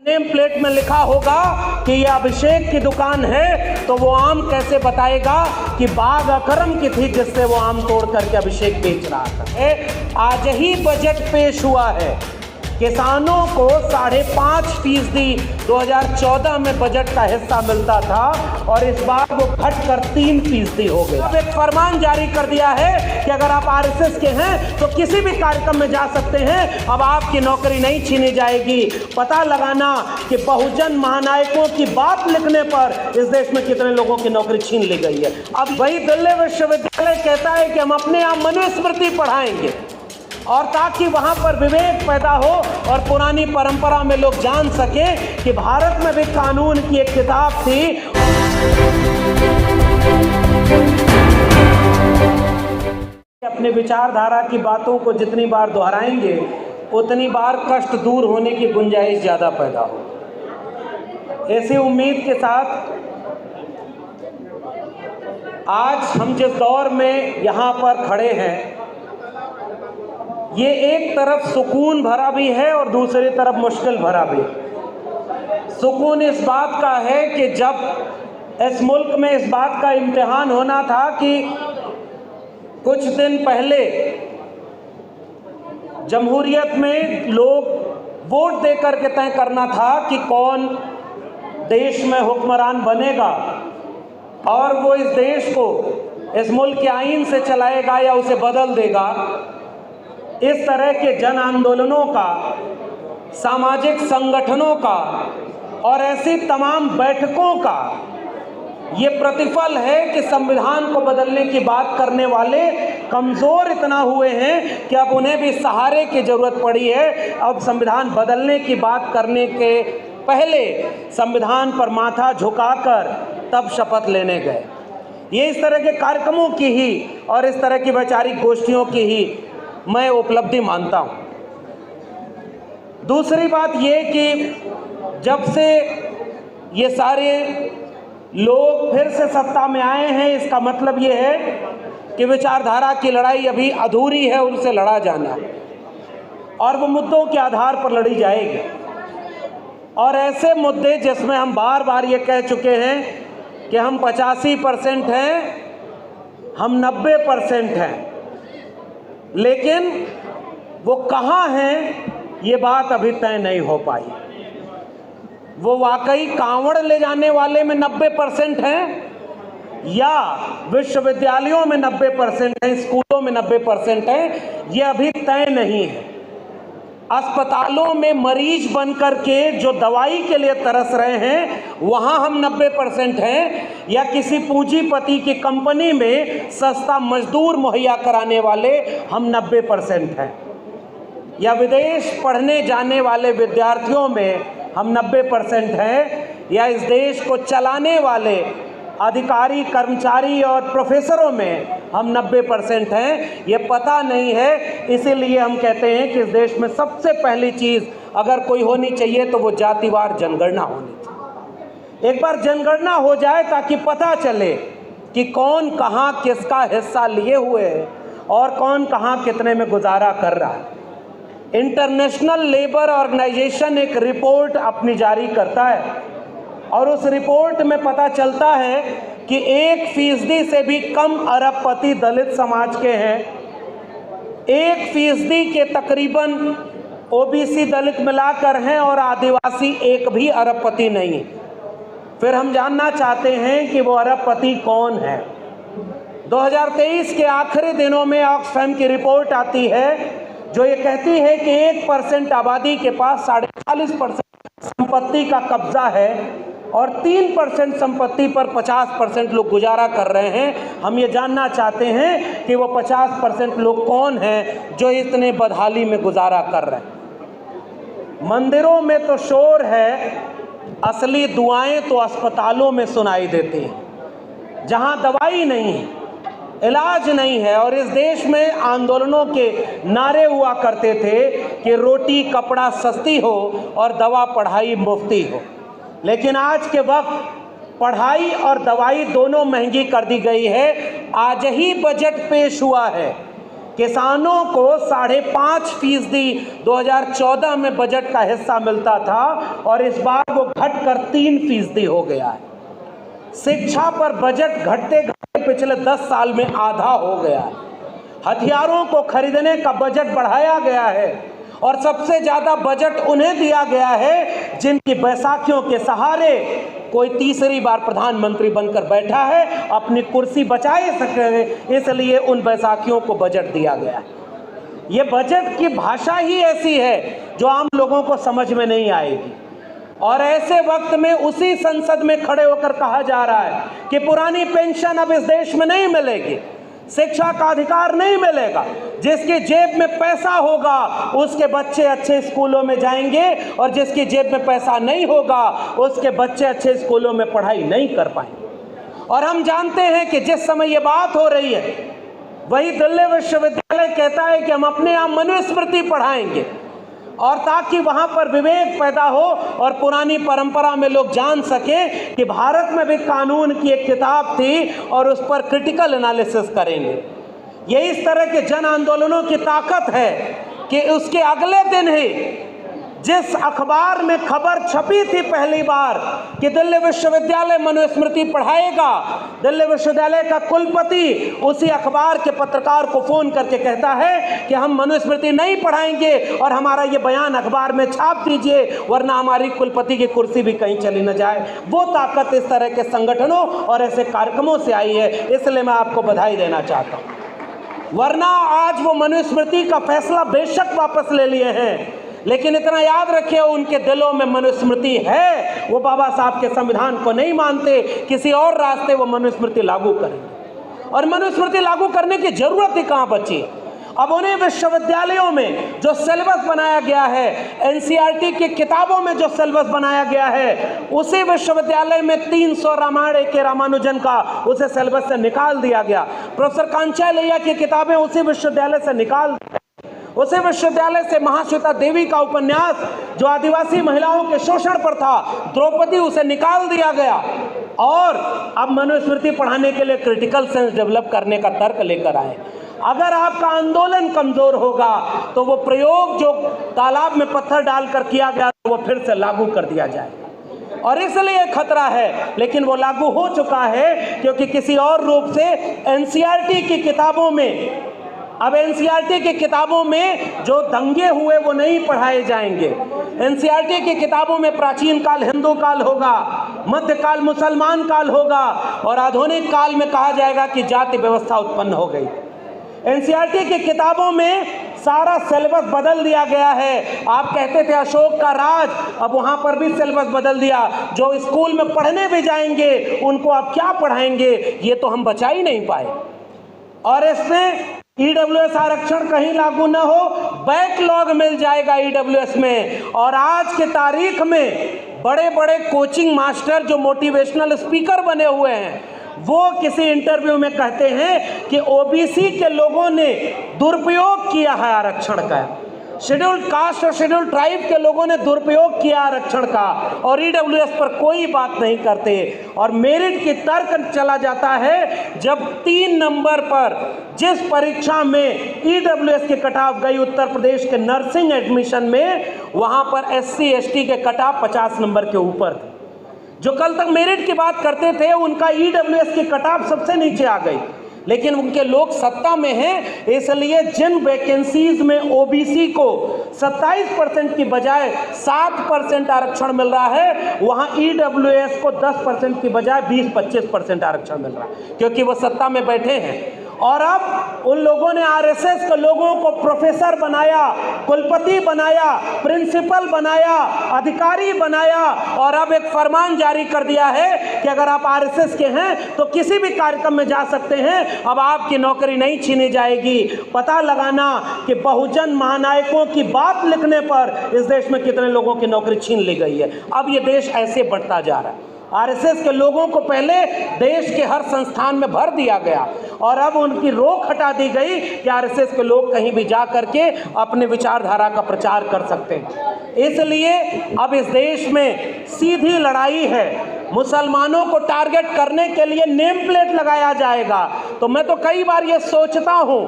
Name plate में लिखा होगा कि ये अभिषेक की दुकान है, तो वो आम कैसे बताएगा कि बाग अकरम की थी जिससे वो आम तोड़ करके अभिषेक बेच रहा था। आज ही बजट पेश हुआ है, किसानों को 5.5% 2014 में बजट का हिस्सा मिलता था और इस बार वो घटकर 3% हो गया। अब एक फरमान जारी कर दिया है कि अगर आप आरएसएस के हैं तो किसी भी कार्यक्रम में जा सकते हैं, अब आपकी नौकरी नहीं छीनी जाएगी। पता लगाना कि बहुजन महानायकों की बात लिखने पर इस देश में कितने लोगों की नौकरी छीन ली गई है। अब वही दिल्ली विश्वविद्यालय कहता है कि हम अपने यहाँ मनुस्मृति पढ़ाएंगे, और ताकि वहां पर विवेक पैदा हो और पुरानी परंपरा में लोग जान सके कि भारत में भी कानून की एक किताब थी। अपने विचारधारा की बातों को जितनी बार दोहराएंगे उतनी बार कष्ट दूर होने की गुंजाइश ज्यादा पैदा हो। ऐसी उम्मीद के साथ आज हम जिस दौर में यहाँ पर खड़े हैं, ये एक तरफ सुकून भरा भी है और दूसरी तरफ मुश्किल भरा भी। सुकून इस बात का है कि जब इस मुल्क में इस बात का इम्तिहान होना था कि कुछ दिन पहले जमहूरियत में लोग वोट देकर के तय करना था कि कौन देश में हुक्मरान बनेगा और वो इस देश को इस मुल्क के आईन से चलाएगा या उसे बदल देगा। इस तरह के जन आंदोलनों का, सामाजिक संगठनों का और ऐसी तमाम बैठकों का ये प्रतिफल है कि संविधान को बदलने की बात करने वाले कमज़ोर इतना हुए हैं कि अब उन्हें भी सहारे की ज़रूरत पड़ी है। अब संविधान बदलने की बात करने के पहले संविधान पर माथा झुकाकर तब शपथ लेने गए। ये इस तरह के कार्यक्रमों की ही और इस तरह की वैचारिक गोष्ठियों की ही मैं उपलब्धि मानता हूँ। दूसरी बात ये कि जब से ये सारे लोग फिर से सत्ता में आए हैं, इसका मतलब ये है कि विचारधारा की लड़ाई अभी अधूरी है, उनसे लड़ा जाना और वो मुद्दों के आधार पर लड़ी जाएगी। और ऐसे मुद्दे जिसमें हम बार बार ये कह चुके हैं कि हम 85% हैं, हम 90% हैं, लेकिन वो कहाँ हैं ये बात अभी तय नहीं हो पाई। वो वाकई कांवड़ ले जाने वाले में 90% हैं या विश्वविद्यालयों में 90% हैं, स्कूलों में 90% हैं, ये अभी तय नहीं है। अस्पतालों में मरीज बनकर के जो दवाई के लिए तरस रहे हैं वहाँ हम 90% हैं, या किसी पूंजीपति की कंपनी में सस्ता मजदूर मुहैया कराने वाले हम 90% हैं, या विदेश पढ़ने जाने वाले विद्यार्थियों में हम 90% हैं, या इस देश को चलाने वाले अधिकारी, कर्मचारी और प्रोफेसरों में हम 90% हैं। ये पता नहीं है। इसीलिए हम कहते हैं कि इस देश में सबसे पहली चीज़ अगर कोई होनी चाहिए तो वो जातिवार जनगणना होनी चाहिए। एक बार जनगणना हो जाए ताकि पता चले कि कौन कहाँ किसका हिस्सा लिए हुए है और कौन कहाँ कितने में गुजारा कर रहा है। इंटरनेशनल लेबर ऑर्गेनाइजेशन एक रिपोर्ट अपनी जारी करता है और उस रिपोर्ट में पता चलता है कि 1% से भी कम अरबपति दलित समाज के हैं। 1% के तकरीबन ओबीसी दलित मिलाकर हैं और आदिवासी एक भी अरबपति नहीं है। फिर हम जानना चाहते हैं कि वो अरबपति कौन है। 2023 के आखिरी दिनों में ऑक्सफैम की रिपोर्ट आती है जो ये कहती है कि 1% आबादी के पास 40.5% संपत्ति का कब्जा है और 3% संपत्ति पर 50% लोग गुजारा कर रहे हैं। हम ये जानना चाहते हैं कि वो 50% लोग कौन हैं जो इतने बदहाली में गुजारा कर रहे हैं। मंदिरों में तो शोर है, असली दुआएं तो अस्पतालों में सुनाई देती हैं, जहां दवाई नहीं है, इलाज नहीं है। और इस देश में आंदोलनों के नारे हुआ करते थे कि रोटी कपड़ा सस्ती हो और दवा पढ़ाई मुफ्ती हो, लेकिन आज के वक्त पढ़ाई और दवाई दोनों महंगी कर दी गई है। आज ही बजट पेश हुआ है, किसानों को 5.5% 2014 में बजट का हिस्सा मिलता था और इस बार वो घटकर 3% हो गया है। शिक्षा पर बजट घटते घटते पिछले 10 साल में आधा हो गया है। हथियारों को खरीदने का बजट बढ़ाया गया है और सबसे ज्यादा बजट उन्हें दिया गया है जिनकी बैसाखियों के सहारे कोई तीसरी बार प्रधानमंत्री बनकर बैठा है, अपनी कुर्सी बचाए सके, इसलिए उन बैसाखियों को बजट दिया गया है। ये बजट की भाषा ही ऐसी है जो आम लोगों को समझ में नहीं आएगी। और ऐसे वक्त में उसी संसद में खड़े होकर कहा जा रहा है कि पुरानी पेंशन अब इस देश में नहीं मिलेगी, शिक्षा का अधिकार नहीं मिलेगा, जिसकी जेब में पैसा होगा उसके बच्चे अच्छे स्कूलों में जाएंगे और जिसकी जेब में पैसा नहीं होगा उसके बच्चे अच्छे स्कूलों में पढ़ाई नहीं कर पाएंगे। और हम जानते हैं कि जिस समय ये बात हो रही है वही दिल्ली विश्वविद्यालय कहता है कि हम अपने यहाँ मनुस्मृति पढ़ाएंगे, और ताकि वहां पर विवेक पैदा हो और पुरानी परंपरा में लोग जान सके कि भारत में भी कानून की एक किताब थी और उस पर क्रिटिकल एनालिसिस करेंगे। ये इस तरह के जन आंदोलनों की ताकत है कि उसके अगले दिन ही जिस अखबार में खबर छपी थी पहली बार कि दिल्ली विश्वविद्यालय मनुस्मृति पढ़ाएगा, दिल्ली विश्वविद्यालय का कुलपति उसी अखबार के पत्रकार को फोन करके कहता है कि हम मनुस्मृति नहीं पढ़ाएंगे और हमारा ये बयान अखबार में छाप दीजिए वरना हमारी कुलपति की कुर्सी भी कहीं चली न जाए। वो ताकत इस तरह के संगठनों और ऐसे कार्यक्रमों से आई है, इसलिए मैं आपको बधाई देना चाहता हूँ। वरना आज वो मनुस्मृति का फैसला बेशक वापस ले लिए हैं, लेकिन इतना याद रखिए उनके दिलों में मनुस्मृति है। वो बाबा साहब के संविधान को नहीं मानते, किसी और रास्ते वो मनुस्मृति लागू करेंगे। और मनुस्मृति लागू करने की जरूरत ही कहाँ बची। अब उन्हें विश्वविद्यालयों में जो सिलेबस बनाया गया है, एनसीईआरटी की किताबों में जो सिलेबस बनाया गया है, उसी विश्वविद्यालय में 300 रामायण के रामानुजन का उसे सिलेबस से निकाल दिया गया। प्रोफेसर कांचालैया की किताबें उसी विश्वविद्यालय से निकाल, उसी विश्वविद्यालय से महाश्वेता देवी का उपन्यास जो आदिवासी महिलाओं के शोषण पर था, द्रौपदी, उसे निकाल दिया गया। और अब मनुस्मृति पढ़ाने के लिए क्रिटिकल सेंस डेवलप करने का तर्क लेकर आए। अगर आपका आंदोलन कमजोर होगा तो वो प्रयोग जो तालाब में पत्थर डालकर किया गया वो फिर से लागू कर दिया जाए। और इसलिए खतरा है, लेकिन वो लागू हो चुका है क्योंकि किसी और रूप से एनसीईआरटी की किताबों में, अब एनसीईआरटी की किताबों में जो दंगे हुए वो नहीं पढ़ाए जाएंगे। एनसीईआरटी की किताबों में प्राचीन काल हिंदू काल होगा, मध्यकाल मुसलमान काल होगा और आधुनिक काल में कहा जाएगा कि जाति व्यवस्था उत्पन्न हो गई। एनसीईआरटी की किताबों में सारा सिलेबस बदल दिया गया है। आप कहते थे अशोक का राज, अब वहां पर भी सिलेबस बदल दिया। जो स्कूल में पढ़ने भी जाएंगे उनको आप क्या पढ़ाएंगे, ये तो हम बचा ही नहीं पाए। और इसमें ईडब्ल्यूएस आरक्षण कहीं लागू न हो, बैकलॉग मिल जाएगा ईडब्ल्यूएस में। और आज के तारीख में बड़े बड़े कोचिंग मास्टर जो मोटिवेशनल स्पीकर बने हुए हैं वो किसी इंटरव्यू में कहते हैं कि ओबीसी के लोगों ने दुरुपयोग किया है आरक्षण का, शेड्यूल्ड कास्ट और शेड्यूल्ड ट्राइब के लोगों ने दुरुपयोग किया आरक्षण का, और ईडब्ल्यूएस पर कोई बात नहीं करते। और मेरिट की तर्क चला जाता है जब 3 नंबर पर जिस परीक्षा में ईडब्ल्यूएस की कट ऑफ गई उत्तर प्रदेश के नर्सिंग एडमिशन में, वहां पर एससी एसटी के कट ऑफ 50 नंबर के ऊपर थे। जो कल तक मेरिट की बात करते थे उनका ईडब्ल्यूएस की कट ऑफ सबसे नीचे आ गई, लेकिन उनके लोग सत्ता में हैं, इसलिए जिन वैकेंसीज में ओबीसी को 27% की बजाय 7% आरक्षण मिल रहा है, वहां ईडब्ल्यूएस को 10% की बजाय 20-25% आरक्षण मिल रहा है, क्योंकि वो सत्ता में बैठे हैं। और अब उन लोगों ने आरएसएस के लोगों को प्रोफेसर बनाया, कुलपति बनाया, प्रिंसिपल बनाया, अधिकारी बनाया, और अब एक फरमान जारी कर दिया है कि अगर आप आरएसएस के हैं तो किसी भी कार्यक्रम में जा सकते हैं, अब आपकी नौकरी नहीं छीनी जाएगी। पता लगाना कि बहुजन महानायकों की बात लिखने पर इस देश में कितने लोगों की नौकरी छीन ली गई है। अब ये देश ऐसे बढ़ता जा रहा है। आरएसएस के लोगों को पहले देश के हर संस्थान में भर दिया गया और अब उनकी रोक हटा दी गई कि आरएसएस के लोग कहीं भी जा करके अपने विचारधारा का प्रचार कर सकते हैं। इसलिए अब इस देश में सीधी लड़ाई है। मुसलमानों को टारगेट करने के लिए नेम प्लेट लगाया जाएगा। तो मैं तो कई बार ये सोचता हूं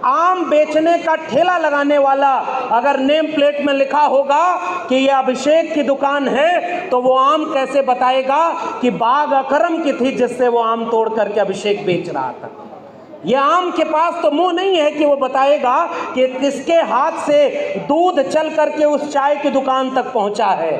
आम बेचने का ठेला लगाने वाला अगर नेम प्लेट में लिखा होगा कि ये अभिषेक की दुकान है, तो वो आम कैसे बताएगा कि बाग अकरम की थी जिससे वो आम तोड़ करके अभिषेक बेच रहा था। ये आम के पास तो मुंह नहीं है कि वो बताएगा कि किसके हाथ से दूध चल करके उस चाय की दुकान तक पहुंचा है।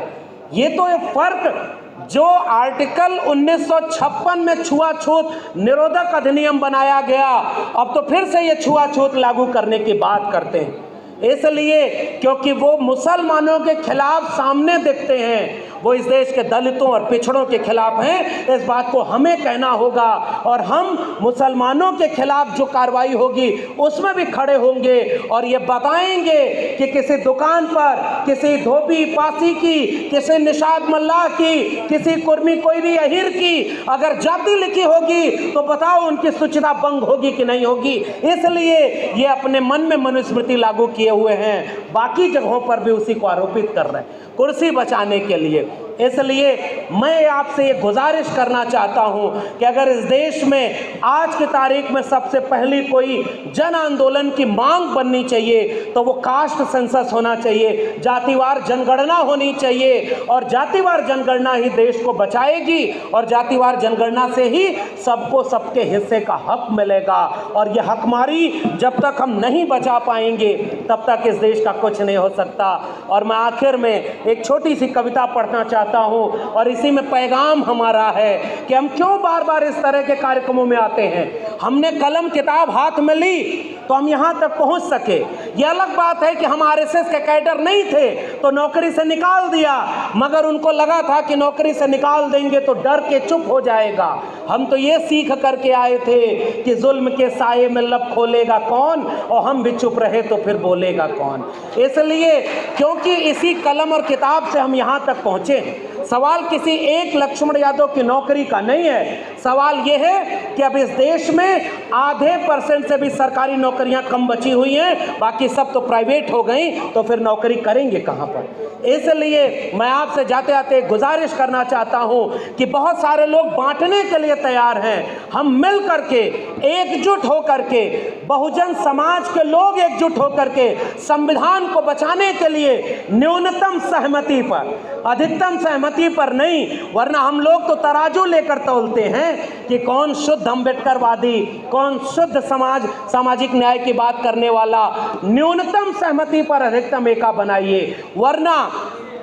ये तो एक फर्क जो आर्टिकल 1956 में छुआछूत निरोधक अधिनियम बनाया गया, अब तो फिर से ये छुआछूत लागू करने की बात करते हैं। इसलिए क्योंकि वो मुसलमानों के खिलाफ सामने दिखते हैं, वो इस देश के दलितों और पिछड़ों के खिलाफ हैं। इस बात को हमें कहना होगा और हम मुसलमानों के खिलाफ जो कार्रवाई होगी उसमें भी खड़े होंगे और ये बताएंगे कि किसी दुकान पर किसी धोबी पासी की, किसी निषाद मल्लाह की, किसी कुर्मी कोई भी अहीर की अगर जाति लिखी होगी तो बताओ उनकी शुचिता भंग होगी कि नहीं होगी। इसलिए ये अपने मन में मनुस्मृति लागू किए हुए हैं, बाकी जगहों पर भी उसी को आरोपित कर रहे हैं कुर्सी बचाने के लिए। इसलिए मैं आपसे ये गुजारिश करना चाहता हूं कि अगर इस देश में आज की तारीख में सबसे पहली कोई जन आंदोलन की मांग बननी चाहिए तो वो कास्ट सेंसस होना चाहिए, जातिवार जनगणना होनी चाहिए और जातिवार जनगणना ही देश को बचाएगी और जातिवार जनगणना से ही सबको सबके हिस्से का हक मिलेगा। और ये हकमारी जब तक हम नहीं बचा पाएंगे तब तक इस देश का कुछ नहीं हो सकता। और मैं आखिर में एक छोटी सी कविता पढ़ना चाहता हूं और इसी में पैगाम हमारा है कि हम क्यों बार बार इस तरह के कार्यक्रमों में आते हैं। हमने कलम किताब हाथ में ली तो हम यहां तक पहुंच सके। यह अलग बात है कि हम आरएसएस के कैडर नहीं थे तो नौकरी से निकाल दिया, मगर उनको लगा था कि नौकरी से निकाल देंगे तो डर के चुप हो जाएगा। हम तो ये सीख करके आए थे कि जुल्म के साये में लब खोलेगा कौन, और हम भी चुप रहे तो फिर बोलेगा कौन। इसलिए क्योंकि इसी कलम और किताब से हम यहाँ तक पहुँचे हैं। सवाल किसी एक लक्ष्मण यादव की नौकरी का नहीं है, सवाल यह है कि अब इस देश में आधे % से भी सरकारी नौकरियां कम बची हुई हैं, बाकी सब तो प्राइवेट हो गई, तो फिर नौकरी करेंगे कहां पर। इसलिए मैं आपसे जाते जाते गुजारिश करना चाहता हूं कि बहुत सारे लोग बांटने के लिए तैयार हैं, हम मिल करके एकजुट होकर के, बहुजन समाज के लोग एकजुट होकर के संविधान को बचाने के लिए न्यूनतम सहमति पर, अधिकतम सहमति पर नहीं, वरना हम लोग तो तराजू लेकर तौलते हैं कि कौन शुद्ध अम्बेडकरवादी, कौन शुद्ध सामाजिक न्याय की बात करने वाला। न्यूनतम सहमति पर अधिकतम एका बनाइए, वरना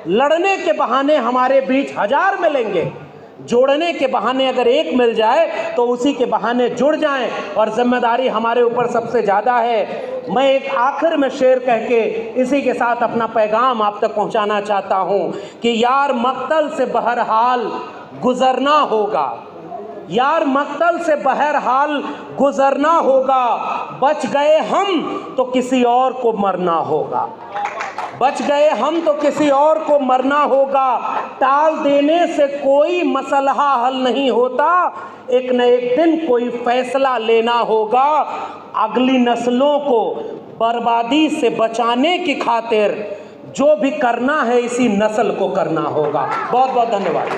लड़ने के बहाने हमारे बीच 1000 मिलेंगे, जोड़ने के बहाने अगर एक मिल जाए तो उसी के बहाने जुड़ जाएं और जिम्मेदारी हमारे ऊपर सबसे ज़्यादा है। मैं एक आखिर में शेर कह के इसी के साथ अपना पैगाम आप तक पहुंचाना चाहता हूं कि यार मक्तल से बहरहाल गुजरना होगा, यार मक्तल से बहरहाल गुजरना होगा, बच गए हम तो किसी और को मरना होगा, बच गए हम तो किसी और को मरना होगा। टाल देने से कोई मसला हल नहीं होता, एक न एक दिन कोई फैसला लेना होगा। अगली नस्लों को बर्बादी से बचाने की खातिर जो भी करना है इसी नस्ल को करना होगा। बहुत बहुत धन्यवाद।